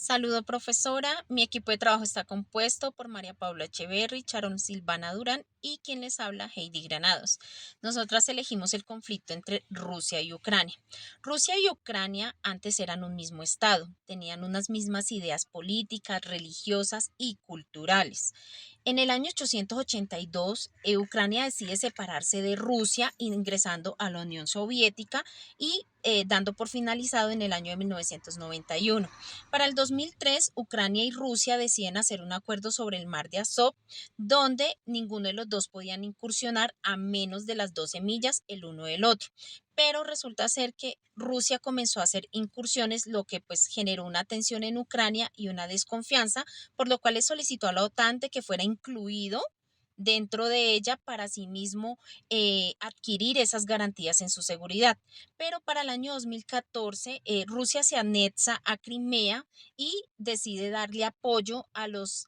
Saludo, profesora. Mi equipo de trabajo está compuesto por María Paula Echeverry, Sharon Silvana Durán y quien les habla, Heidi Granados. Nosotras elegimos el conflicto entre Rusia y Ucrania. Rusia y Ucrania antes eran un mismo estado, tenían unas mismas ideas políticas, religiosas y culturales. En el año 882, Ucrania decide separarse de Rusia, ingresando a la Unión Soviética y dando por finalizado en el año de 1991. Para el 2003, Ucrania y Rusia deciden hacer un acuerdo sobre el mar de Azov, donde ninguno de los dos podían incursionar a menos de las 12 millas el uno del otro. Pero resulta ser que Rusia comenzó a hacer incursiones, lo que pues generó una tensión en Ucrania y una desconfianza, por lo cual le solicitó a la OTAN de que fuera incluido dentro de ella para sí mismo adquirir esas garantías en su seguridad. Pero para el año 2014, Rusia se anexa a Crimea y decide darle apoyo a los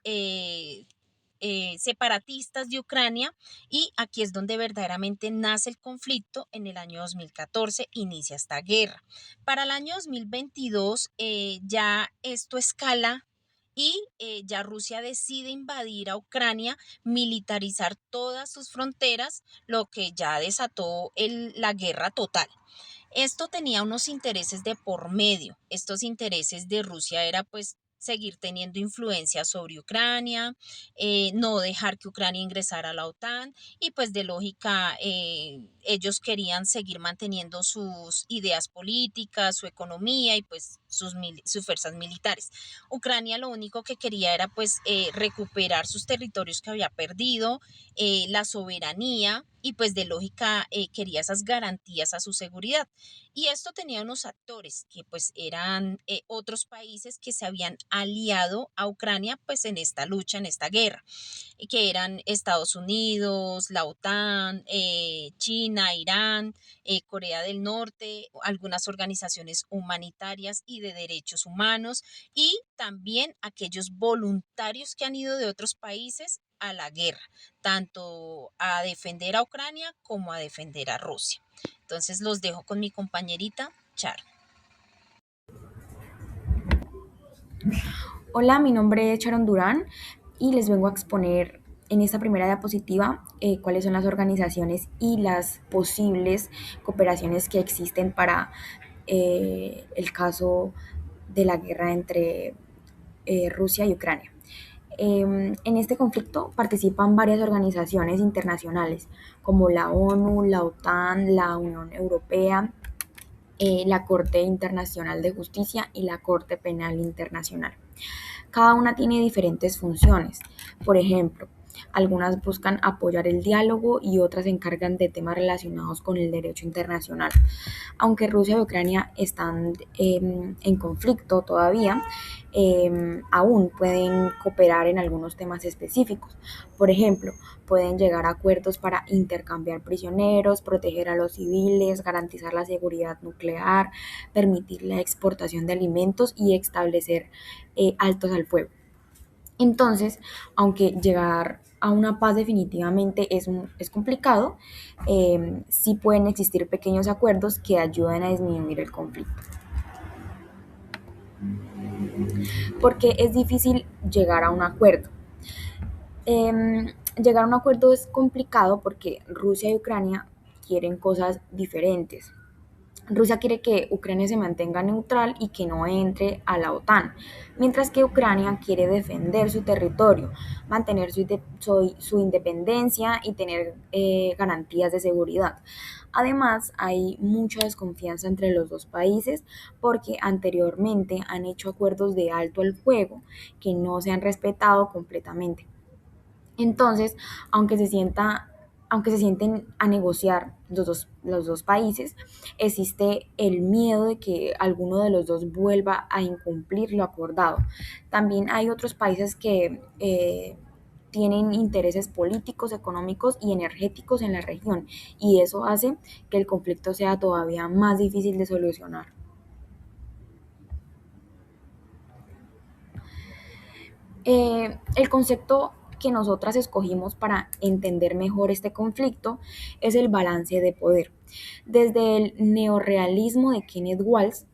separatistas de Ucrania, y aquí es donde verdaderamente nace el conflicto. En el año 2014 inicia esta guerra. Para el año 2022 ya esto escala y ya Rusia decide invadir a Ucrania, militarizar todas sus fronteras, lo que ya desató la guerra total. Esto tenía unos intereses de por medio. Estos intereses de Rusia era pues seguir teniendo influencia sobre Ucrania, no dejar que Ucrania ingresara a la OTAN y pues de lógica ellos querían seguir manteniendo sus ideas políticas, su economía y pues sus fuerzas militares. Ucrania lo único que quería era pues recuperar sus territorios que había perdido, la soberanía y pues de lógica quería esas garantías a su seguridad. Y esto tenía unos actores que pues eran otros países que se habían aliado a Ucrania pues en esta lucha, en esta guerra, que eran Estados Unidos, la OTAN, China, Irán, Corea del Norte, algunas organizaciones humanitarias y de derechos humanos, y también aquellos voluntarios que han ido de otros países a la guerra, tanto a defender a Ucrania como a defender a Rusia. Entonces los dejo con mi compañerita Char. Hola, mi nombre es Sharon Durán y les vengo a exponer en esta primera diapositiva cuáles son las organizaciones y las posibles cooperaciones que existen para el caso de la guerra entre Rusia y Ucrania. En este conflicto participan varias organizaciones internacionales como la ONU, la OTAN, la Unión Europea, la Corte Internacional de Justicia y la Corte Penal Internacional. Cada una tiene diferentes funciones. Por ejemplo, algunas buscan apoyar el diálogo y otras se encargan de temas relacionados con el derecho internacional. Aunque Rusia y Ucrania están en conflicto todavía, aún pueden cooperar en algunos temas específicos. Por ejemplo, pueden llegar a acuerdos para intercambiar prisioneros, proteger a los civiles, garantizar la seguridad nuclear, permitir la exportación de alimentos y establecer altos al fuego. Entonces, aunque llegar a una paz definitivamente es complicado, sí pueden existir pequeños acuerdos que ayuden a disminuir el conflicto. Porque es difícil llegar a un acuerdo. Llegar a un acuerdo es complicado porque Rusia y Ucrania quieren cosas diferentes. Rusia quiere que Ucrania se mantenga neutral y que no entre a la OTAN, mientras que Ucrania quiere defender su territorio, mantener su independencia y tener garantías de seguridad. Además, hay mucha desconfianza entre los dos países porque anteriormente han hecho acuerdos de alto al fuego que no se han respetado completamente. Entonces, aunque se sienta, aunque se sienten a negociar los dos países, existe el miedo de que alguno de los dos vuelva a incumplir lo acordado. También hay otros países que tienen intereses políticos, económicos y energéticos en la región, y eso hace que el conflicto sea todavía más difícil de solucionar. El concepto que nosotras escogimos para entender mejor este conflicto es el balance de poder. Desde el neorrealismo de Kenneth Waltz,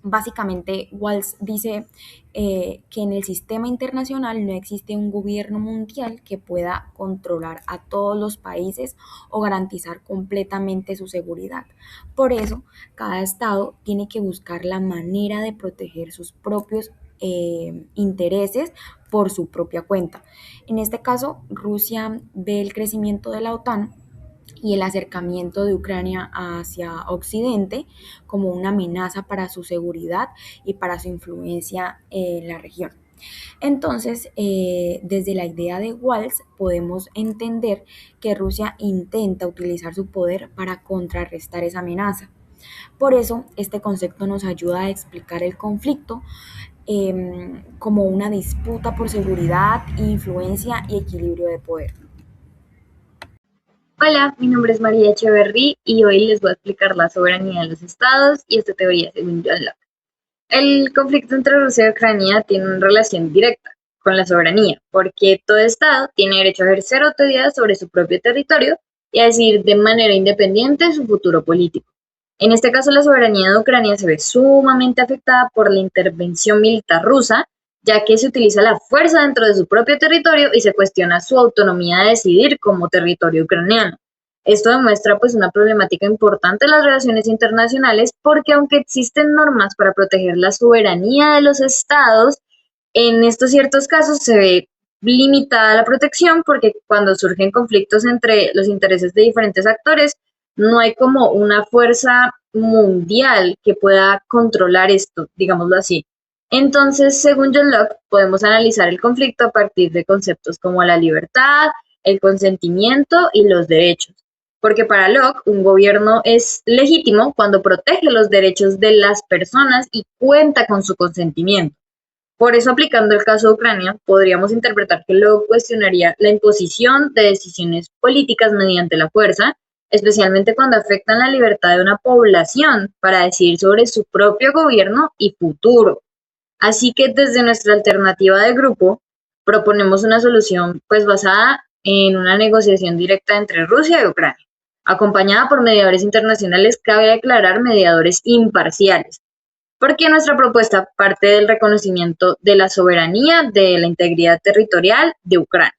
Básicamente, Walz dice que en el sistema internacional no existe un gobierno mundial que pueda controlar a todos los países o garantizar completamente su seguridad. Por eso, cada estado tiene que buscar la manera de proteger sus propios intereses por su propia cuenta. En este caso, Rusia ve el crecimiento de la OTAN y el acercamiento de Ucrania hacia Occidente como una amenaza para su seguridad y para su influencia en la región. Entonces, desde la idea de Walz podemos entender que Rusia intenta utilizar su poder para contrarrestar esa amenaza. Por eso, este concepto nos ayuda a explicar el conflicto como una disputa por seguridad, influencia y equilibrio de poder. Hola, mi nombre es María Echeverry y hoy les voy a explicar la soberanía de los estados y esta teoría según John Locke. El conflicto entre Rusia y Ucrania tiene una relación directa con la soberanía, porque todo estado tiene derecho a ejercer autoridad sobre su propio territorio y a decidir de manera independiente su futuro político. En este caso, la soberanía de Ucrania se ve sumamente afectada por la intervención militar rusa, ya que se utiliza la fuerza dentro de su propio territorio y se cuestiona su autonomía de decidir como territorio ucraniano. Esto demuestra pues una problemática importante en las relaciones internacionales porque aunque existen normas para proteger la soberanía de los estados, en estos ciertos casos se ve limitada la protección porque cuando surgen conflictos entre los intereses de diferentes actores, no hay como una fuerza mundial que pueda controlar esto, digámoslo así. Entonces, según John Locke, podemos analizar el conflicto a partir de conceptos como la libertad, el consentimiento y los derechos. Porque para Locke, un gobierno es legítimo cuando protege los derechos de las personas y cuenta con su consentimiento. Por eso, aplicando el caso de Ucrania, podríamos interpretar que Locke cuestionaría la imposición de decisiones políticas mediante la fuerza, especialmente cuando afectan la libertad de una población para decidir sobre su propio gobierno y futuro. Así que desde nuestra alternativa de grupo proponemos una solución pues basada en una negociación directa entre Rusia y Ucrania, acompañada por mediadores internacionales, cabe aclarar mediadores imparciales, porque nuestra propuesta parte del reconocimiento de la soberanía, de la integridad territorial de Ucrania,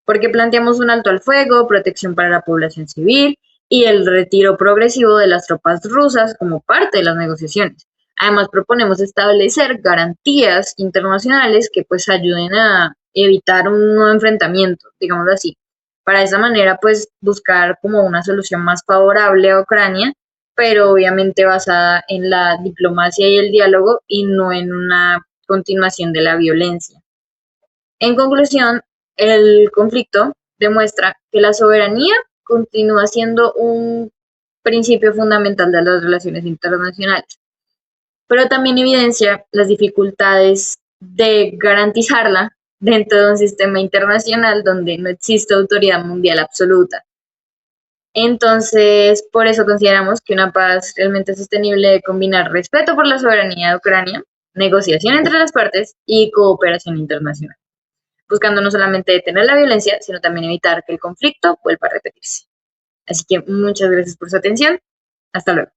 porque planteamos un alto al fuego, protección para la población civil y el retiro progresivo de las tropas rusas como parte de las negociaciones. Además, proponemos establecer garantías internacionales que pues ayuden a evitar un nuevo enfrentamiento, digámoslo así. Para esa manera, pues buscar como una solución más favorable a Ucrania, pero obviamente basada en la diplomacia y el diálogo y no en una continuación de la violencia. En conclusión, el conflicto demuestra que la soberanía continúa siendo un principio fundamental de las relaciones internacionales, pero también evidencia las dificultades de garantizarla dentro de un sistema internacional donde no existe autoridad mundial absoluta. Entonces, por eso consideramos que una paz realmente sostenible debe combinar respeto por la soberanía de Ucrania, negociación entre las partes y cooperación internacional, buscando no solamente detener la violencia, sino también evitar que el conflicto vuelva a repetirse. Así que muchas gracias por su atención. Hasta luego.